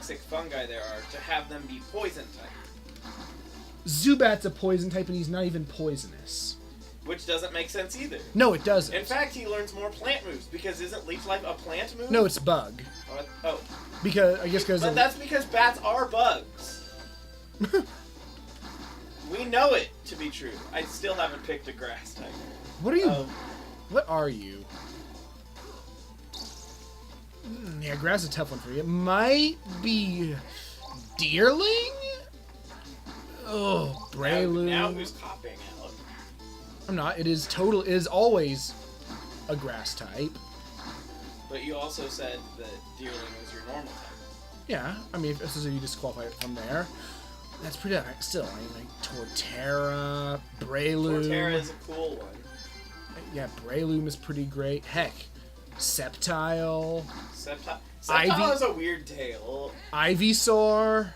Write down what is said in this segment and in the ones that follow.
toxic fungi there are to have them be poison type. Zubat's a poison type, and he's not even poisonous. Which doesn't make sense either. No, it doesn't. In fact, he learns more plant moves, because isn't Leaf Life a plant move? No, it's bug. Oh. Because, I guess because... But that's because bats are bugs. We know it to be true. I still haven't picked a grass type. What are you... What are you? Yeah, grass is a tough one for you. It might be... Deerling? Oh, Breloom. Now who's copying out? I'm not. It is always a grass type. But you also said that Deerling was your normal type. Yeah, I mean, if you disqualify it from there, that's pretty still. I mean, like Torterra, Breloom. Torterra is a cool one. Yeah, Breloom is pretty great. Heck, Sceptile. Sceptile has a weird tail. Ivysaur.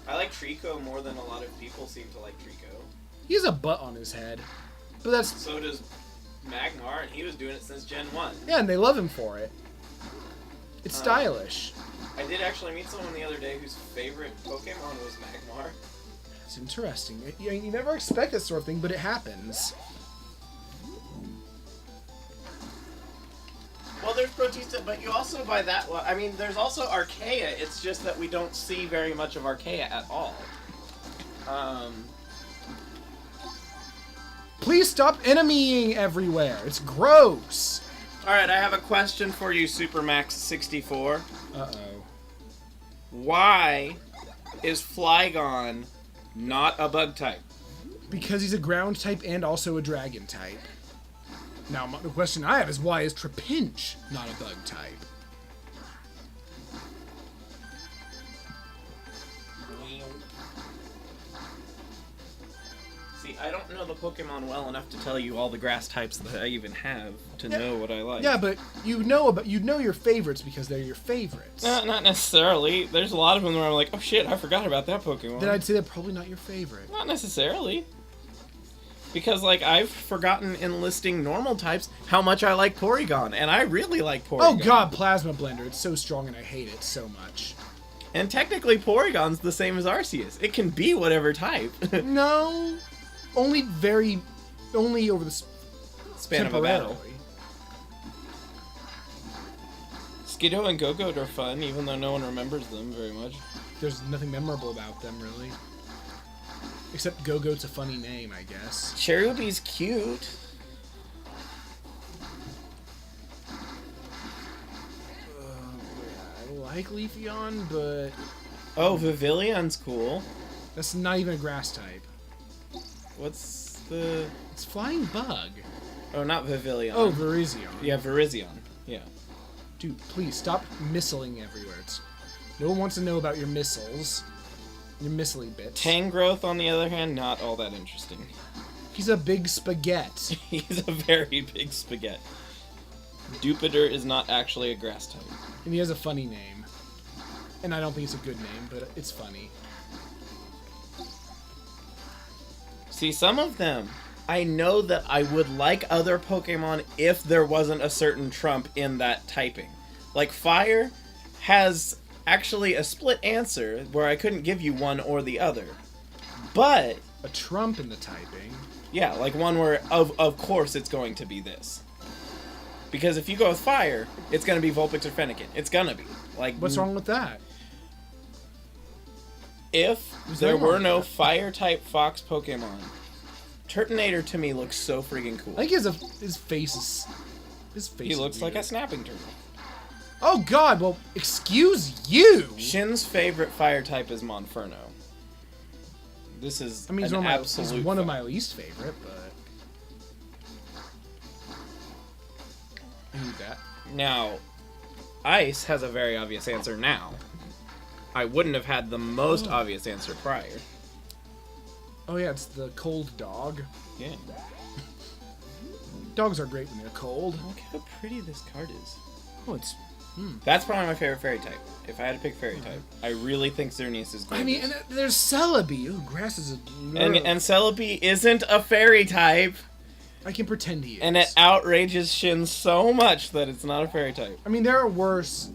I like Trico more than a lot of people seem to like Trico. He has a butt on his head. But that's... So does Magmar, and he was doing it since Gen 1. Yeah, and they love him for it. It's stylish. I did actually meet someone the other day whose favorite Pokemon was Magmar. That's interesting. You never expect that sort of thing, but it happens. Well, there's Protista, but you also buy that one. I mean, there's also Archaea. It's just that we don't see very much of Archaea at all. Please stop enemying everywhere. It's gross. Alright, I have a question for you, Supermax64. Uh-oh. Why is Flygon not a bug type? Because he's a ground type and also a dragon type. Now, the question I have is why is Trapinch not a bug type? See, I don't know the Pokemon well enough to tell you all the grass types that I even have to know what I like. Yeah, but you know your favorites because they're your favorites. Not necessarily. There's a lot of them where I'm like, oh shit, I forgot about that Pokemon. Then I'd say they're probably not your favorite. Not necessarily. Because, like, I've forgotten in listing normal types how much I like Porygon, and I really like Porygon. Oh god, Plasma Blender. It's so strong and I hate it so much. And technically, Porygon's the same as Arceus. It can be whatever type. No. Only over the span of a battle. Skiddo and Go-Goat are fun, even though no one remembers them very much. There's nothing memorable about them, really. Except Go-Goat's a funny name, I guess. Cherubi's cute. I like Leafeon, but... Oh, Vivillion's cool. That's not even a grass type. What's the... It's Flying Bug. Oh, not Vivillon. Oh, Virizion. Yeah, Virizion. Yeah. Dude, please, stop missiling everywhere. No one wants to know about your missiles. Your missily bits. Tangrowth, on the other hand, not all that interesting. He's a big spaghetti. He's a very big spaghetti. Dupider is not actually a grass type. And he has a funny name. And I don't think it's a good name, but it's funny. See, some of them, I know that I would like other Pokemon if there wasn't a certain trump in that typing. Like, Fire has actually a split answer where I couldn't give you one or the other. But... a trump in the typing? Yeah, like one where, of course, it's going to be this. Because if you go with Fire, it's going to be Vulpix or Fennekin. It's going to be. Like, what's wrong with that? If there were no Fire-type Fox Pokemon, Turtonator to me looks so freaking cool. I think his face is... He looks like a snapping turtle. Oh god, well, excuse you! Shin's favorite fire type is Monferno. This is he's one of my least favorite, but... I need that. Now, Ice has a very obvious answer now. I wouldn't have had the most obvious answer prior. Oh yeah, it's the cold dog. Yeah. Dogs are great when they're cold. Look how pretty this card is. Oh, it's... That's probably my favorite fairy type. If I had to pick fairy type, I really think Xerneas is gorgeous. I mean, and there's Celebi. Ooh, grass is a... And Celebi isn't a fairy type. I can pretend he is. And it outrages Shin so much that it's not a fairy type. I mean, there are worse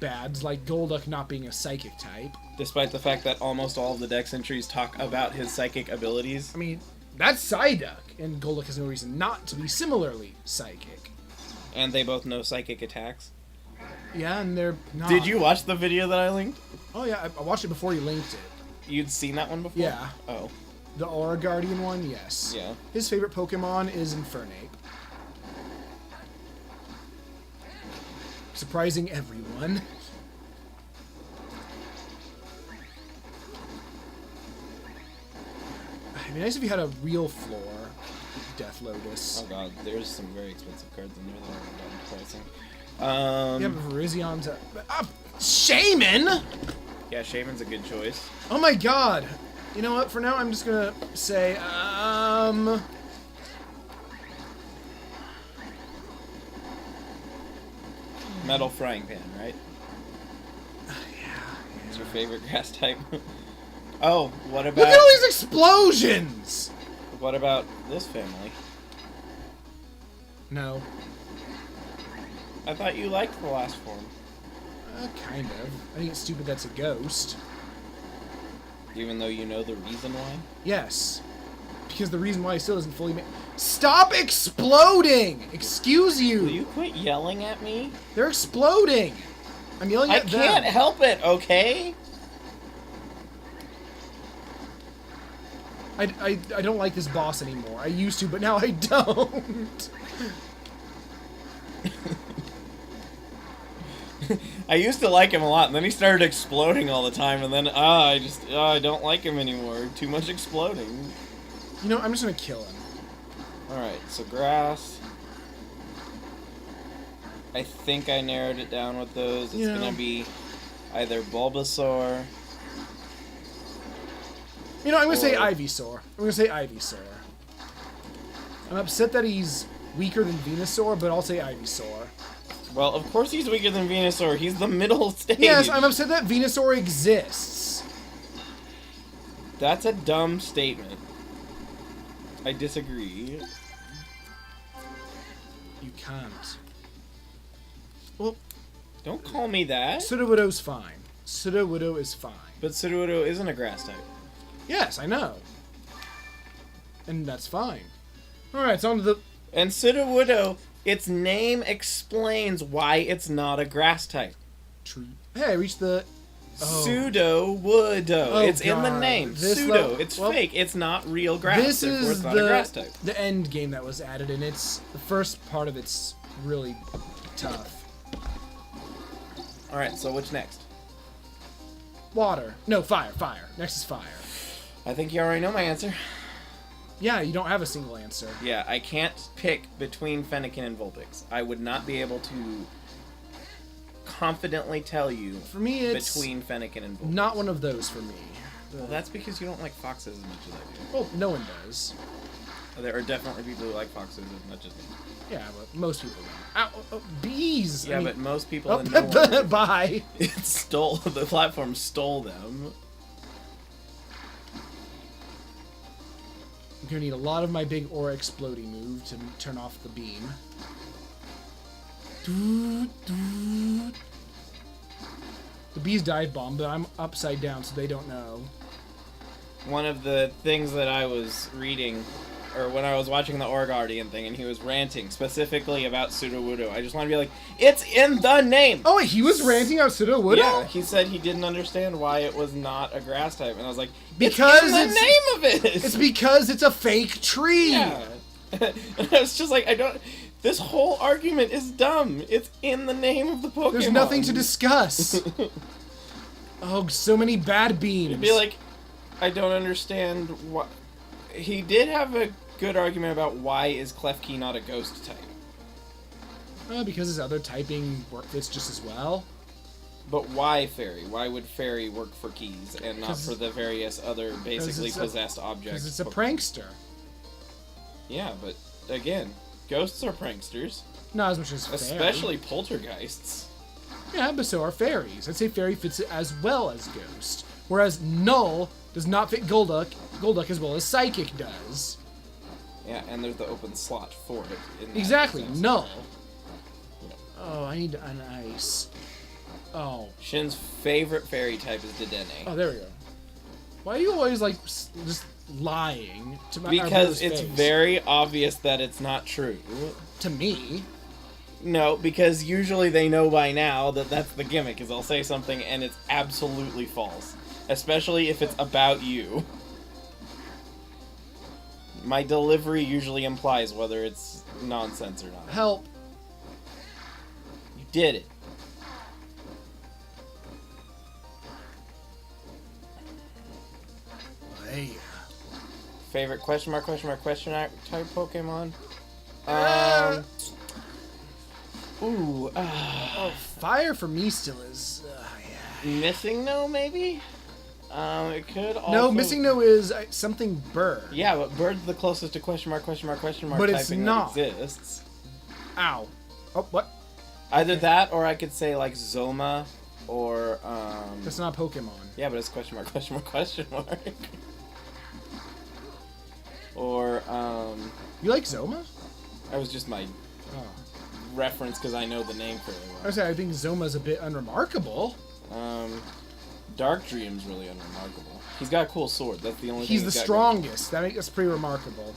bads, like Golduck not being a psychic type. Despite the fact that almost all of the Dex entries talk about his psychic abilities. I mean, that's Psyduck, and Golduck has no reason not to be similarly psychic. And they both know psychic attacks. Yeah, and they're not. Did you watch the video that I linked? Oh yeah, I watched it before you linked it. You'd seen that one before? Yeah. Oh. The Aura Guardian one, yes. Yeah. His favorite Pokemon is Infernape. Surprising everyone. It'd be nice if you had a real floor. Death Lotus. Oh god, there's some very expensive cards in there that are pricing. Yeah, but Virizion to... Shaman?! Yeah, Shaman's a good choice. Oh my god! You know what, for now I'm just gonna say, Metal Frying Pan, right? Yeah. It's your favorite grass type. Oh, what about... Look at all these explosions! What about this family? No. I thought you liked the last form. Kind of. I think it's stupid that's a ghost. Even though you know the reason why? Yes. Because the reason why he still doesn't fully Stop exploding! Excuse you! Will you quit yelling at me? They're exploding! I'm yelling I at them. can't help it, okay? I don't like this boss anymore. I used to, but now I don't. I used to like him a lot, and then he started exploding all the time, and then, I don't like him anymore. Too much exploding. You know, I'm just gonna kill him. Alright, so grass. I think I narrowed it down with those. It's gonna be either Bulbasaur. You know, I'm gonna say Ivysaur. I'm gonna say Ivysaur. I'm upset that he's weaker than Venusaur, but I'll say Ivysaur. Well, of course he's weaker than Venusaur. He's the middle stage. Yes, I'm upset that Venusaur exists. That's a dumb statement. I disagree. You can't. Well, don't call me that. Sudowoodo's fine. Sudowoodo is fine. But Sudowoodo isn't a grass type. Yes, I know. And that's fine. Alright, it's on to the... And Pseudowood, its name explains why it's not a grass type. True. Hey, I reached the... Pseudowood. It's in the name. Pseudo. It's well, fake. It's not real grass. This is it's not a grass type. the end game that was added, and it's... The first part of it's really tough. Alright, so which next? Water. No, fire. Fire. Next is fire. I think you already know my answer. Yeah, you don't have a single answer. Yeah, I can't pick between Fennekin and Vulpix. I would not be able to confidently tell you for me it's between Fennekin and Vulpix. Not one of those for me. Well, that's because you don't like foxes as much as I do. Well, no one does. There are definitely people who like foxes as much as me. Yeah, but most people don't. Ow, bees! Yeah, I mean, but most people in no one, bye! it stole, the platform stole them. I'm gonna need a lot of my big aura exploding move to turn off the beam. The bees dive bomb, but I'm upside down, so they don't know. One of the things that I was reading, or when I was watching the Guardian thing, and he was ranting specifically about Sudowoodo, I just want to be like, it's in the name! Oh wait, he was ranting out Sudowoodo? Yeah, he said he didn't understand why it was not a grass type, and I was like, because it's in the name of it! It's because it's a fake tree! Yeah. And I was just like, this whole argument is dumb. It's in the name of the Pokemon. There's nothing to discuss. Oh, so many bad beams. It'd be like, I don't understand why. He did have a good argument about why is Klefki not a ghost type. Because his other typing fits just as well. But why fairy? Why would fairy work for keys and not for the various other basically possessed objects? Because it's a prankster. Yeah, but again, ghosts are pranksters. Not as much as fairy. Especially poltergeists. Yeah, but so are fairies. I'd say fairy fits it as well as ghost. Whereas null does not fit Golduck as well as psychic does. Yeah, and there's the open slot for it. Exactly, null. Oh, I need an ice. Oh. Shin's favorite fairy type is Dedenne. Oh, there we go. Why are you always, like, just lying to my Because face? it's very obvious that it's not true. To me. No, because usually they know by now that that's the gimmick, is I'll say something and it's absolutely false. Especially if it's about you. My delivery usually implies whether it's nonsense or not. Help. You did it. Hey. Favorite question mark type Pokemon? Oh, fire for me still is... yeah. Missing No, maybe? It could also... No, Missing No is something bird. Yeah, but bird's the closest to question mark but typing it's not. that exists. Ow. Oh, what? Either that, or I could say, like, Zoma, or, That's not a Pokemon. Yeah, but it's question mark Or, You like Zoma? That was just my Oh. reference, because I know the name fairly well. I think Zoma's a bit unremarkable. Dark Dream's really unremarkable. He's got a cool sword. That's the only thing He's the strongest. That's pretty remarkable.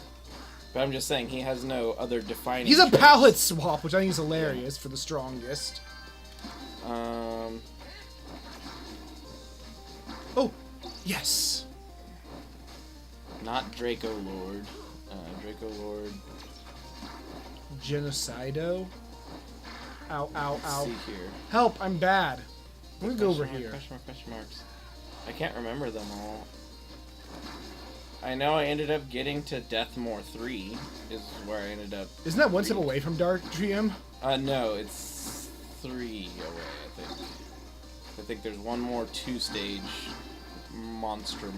But I'm just saying, he has no other defining He's a traits. palette swap, which I think is hilarious for the strongest. Oh, yes. Not Draco Lord. Draco Lord. Genocido. Ow, ow, Let's ow. see here. Help, I'm bad. Let me go over here. Question marks. I can't remember them all. I know I ended up getting to Deathmore 3, is where I ended up. Isn't that one step away from Dark Dream? No, it's 3 away, I think. I think there's one more 2-stage monster,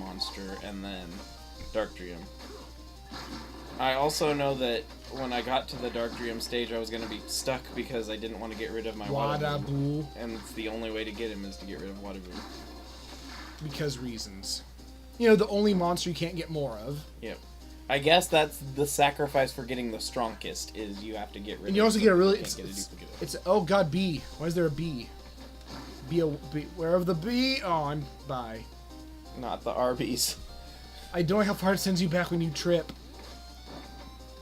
and then Dark Dream. I also know that when I got to the Dark Dream stage, I was going to be stuck because I didn't want to get rid of my Wadaboo. And it's the only way to get him is to get rid of Wadaboo. Because reasons. You know, the only monster you can't get more of. Yep. I guess that's the sacrifice for getting the strongest, is you have to get rid of. And you also get a really... It's It's oh god, bee. Why is there a bee? Wherever the bee... Oh, I'm... Bye. Not the Arby's. I don't know how far it sends you back when you trip.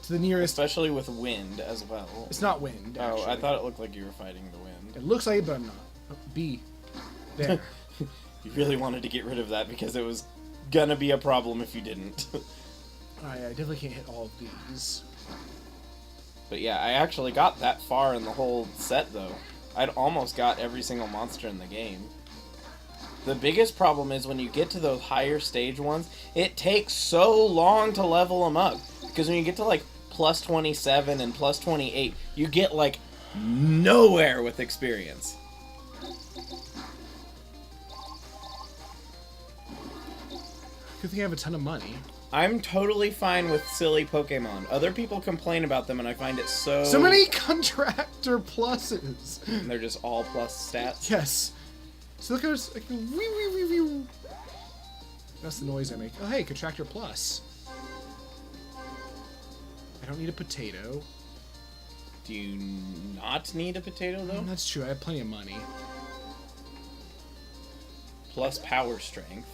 To the nearest... Especially with wind as well. It's not wind, actually. Oh, I thought it looked like you were fighting the wind. It looks like it, but I'm not. Oh, bee. There. You really wanted to get rid of that because it was gonna be a problem if you didn't. I definitely can't hit all of these. But yeah, I actually got that far in the whole set, though. I'd almost got every single monster in the game. The biggest problem is when you get to those higher stage ones, it takes so long to level them up. Because when you get to, like, plus 27 and plus 28, you get, like, nowhere with experience. Good thing I have a ton of money. I'm totally fine with silly Pokemon. Other people complain about them, and I find it so... So many contractor pluses! And they're just all plus stats? Yes. So look at this. Like, that's the noise I make. Oh, hey, contractor plus. I don't need a potato. Do you not need a potato, though? That's true. I have plenty of money. Plus power strength.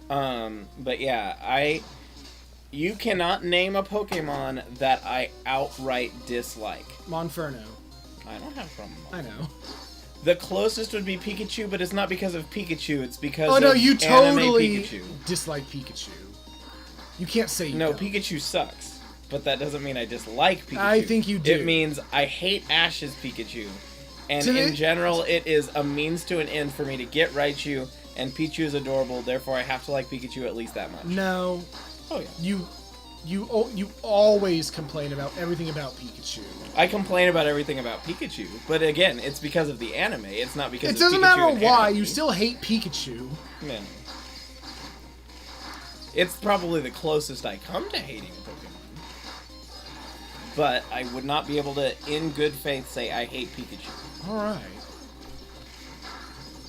But yeah, you cannot name a Pokemon that I outright dislike. Monferno. I don't have a problem with I know. The closest would be Pikachu, but it's not because of Pikachu, it's because Oh no, of you anime totally Pikachu. dislike Pikachu. You can't say you No, don't. Pikachu sucks. But that doesn't mean I dislike Pikachu. I think you do. It means I hate Ash's Pikachu. And in general, it is a means to an end for me to get Raichu, and Pichu is adorable, therefore I have to like Pikachu at least that much. No. Oh yeah. You always complain about everything about Pikachu. I complain about everything about Pikachu, but again, it's because of the anime. It's not because It doesn't matter why, you still hate Pikachu. No. It's probably the closest I come to hating a Pokemon. But I would not be able to, in good faith, say I hate Pikachu. Alright.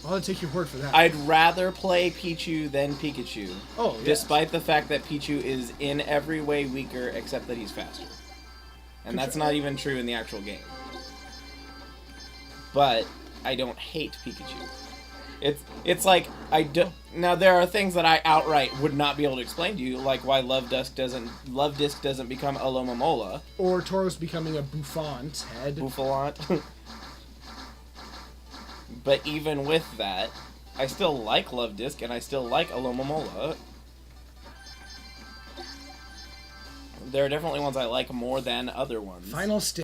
I'll take your word for that. I'd rather play Pichu than Pikachu. Oh, yeah. Despite the fact that Pichu is in every way weaker, except that he's faster. And that's not even true in the actual game. But I don't hate Pikachu. It's like I do. Now there are things that I outright would not be able to explain to you, like why Love Disc doesn't become Alomomola Or Tauros becoming a Bouffant head. Bouffalant. But even with that, I still like Love Disc and I still like Alomomola. There are definitely ones I like more than other ones. Final stage.